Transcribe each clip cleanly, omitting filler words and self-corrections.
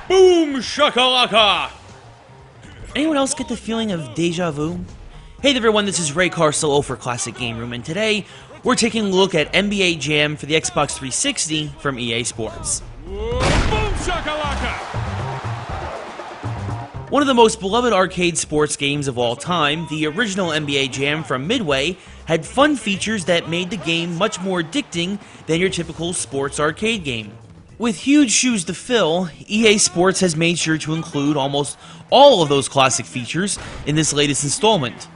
Boom shakalaka! Anyone else get the feeling of deja vu? Hey there everyone, this is Ray Carcillo for Classic Game Room, and today we're taking a look at NBA Jam for the Xbox 360 from EA Sports. Boom shakalaka! One of the most beloved arcade sports games of all time, the original NBA Jam from Midway had fun features that made the game much more addicting than your typical sports arcade game. With huge shoes to fill, EA Sports has made sure to include almost all of those classic features in this latest installment.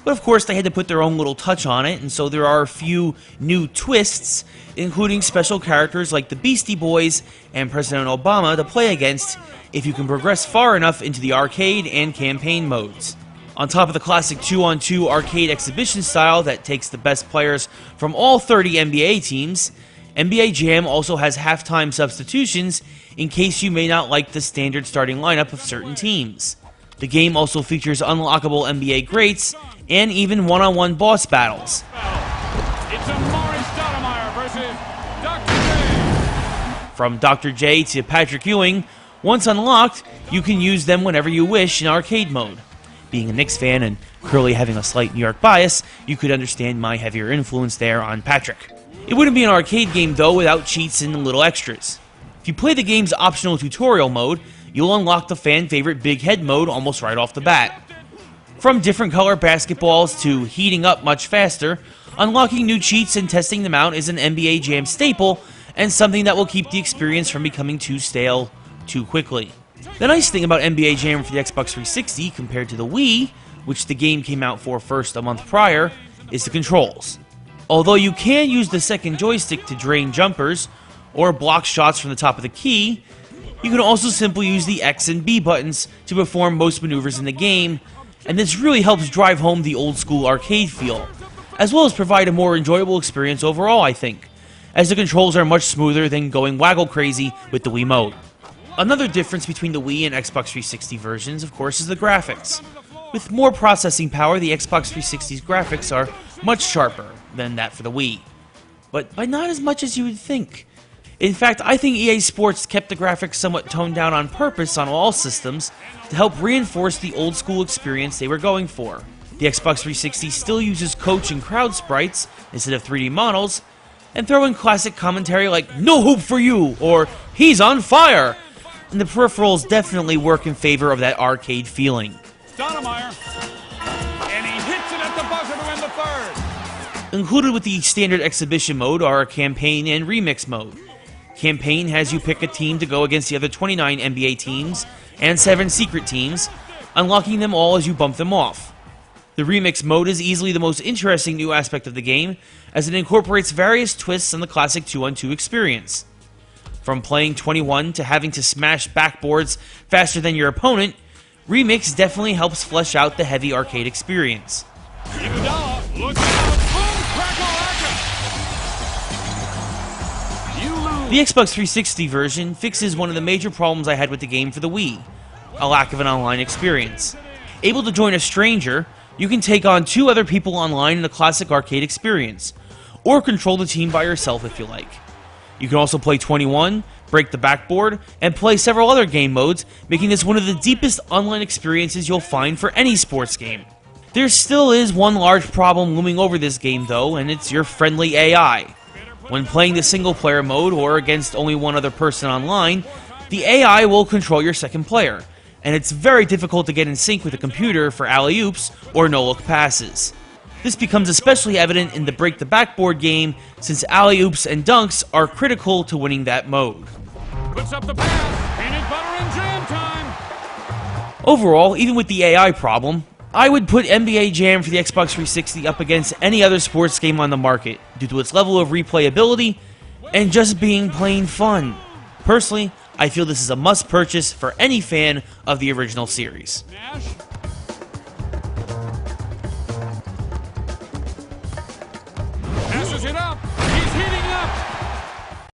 But of course they had to put their own little touch on it, and so there are a few new twists, including special characters like the Beastie Boys and President Obama to play against if you can progress far enough into the arcade and campaign modes. On top of the classic 2-on-2 arcade exhibition style that takes the best players from all 30 NBA teams, NBA Jam also has halftime substitutions in case you may not like the standard starting lineup of certain teams. The game also features unlockable NBA greats and even one-on-one boss battles. It's Amari Stoudemire versus Dr. J. From Dr. J to Patrick Ewing, once unlocked, you can use them whenever you wish in arcade mode. Being a Knicks fan and clearly having a slight New York bias, you could understand my heavier influence there on Patrick. It wouldn't be an arcade game though without cheats and little extras. If you play the game's optional tutorial mode, you'll unlock the fan favorite Big Head mode almost right off the bat. From different color basketballs to heating up much faster, unlocking new cheats and testing them out is an NBA Jam staple and something that will keep the experience from becoming too stale too quickly. The nice thing about NBA Jam for the Xbox 360 compared to the Wii, which the game came out for first a month prior, is the controls. Although you can use the second joystick to drain jumpers or block shots from the top of the key, you can also simply use the X and B buttons to perform most maneuvers in the game, and this really helps drive home the old school arcade feel, as well as provide a more enjoyable experience overall, I think, as the controls are much smoother than going waggle crazy with the Wiimote. Another difference between the Wii and Xbox 360 versions, of course, is the graphics. With more processing power, the Xbox 360's graphics are much sharper than that for the Wii, but by not as much as you would think. In fact, I think EA Sports kept the graphics somewhat toned down on purpose on all systems to help reinforce the old school experience they were going for. The Xbox 360 still uses coach and crowd sprites instead of 3D models, and throw in classic commentary like "No hope for you" or "He's on fire," and the peripherals definitely work in favor of that arcade feeling. Stoudemire, and he hits it at the buzzer to win the third. Included with the standard exhibition mode are campaign and remix mode. Campaign has you pick a team to go against the other 29 NBA teams and 7 secret teams, unlocking them all as you bump them off. The remix mode is easily the most interesting new aspect of the game, as it incorporates various twists on the classic 2-on-2 experience. From playing 21 to having to smash backboards faster than your opponent, Remix definitely helps flesh out the heavy arcade experience. Iguodala, look out! Boom, crack-a-lacka! You lose. The Xbox 360 version fixes one of the major problems I had with the game for the Wii, a lack of an online experience. Able to join a stranger, you can take on 2 other people online in a classic arcade experience, or control the team by yourself if you like. You can also play 21, break the backboard, and play several other game modes, making this one of the deepest online experiences you'll find for any sports game. There still is one large problem looming over this game though, and it's your friendly AI. When playing the single player mode or against only one other person online, the AI will control your second player, and it's very difficult to get in sync with the computer for alley-oops or no-look passes. This becomes especially evident in the Break the Backboard game, since alley-oops and dunks are critical to winning that mode. Puts up the pass, peanut butter and jam time. Overall, even with the AI problem, I would put NBA Jam for the Xbox 360 up against any other sports game on the market, due to its level of replayability and just being plain fun. Personally, I feel this is a must-purchase for any fan of the original series. Nash.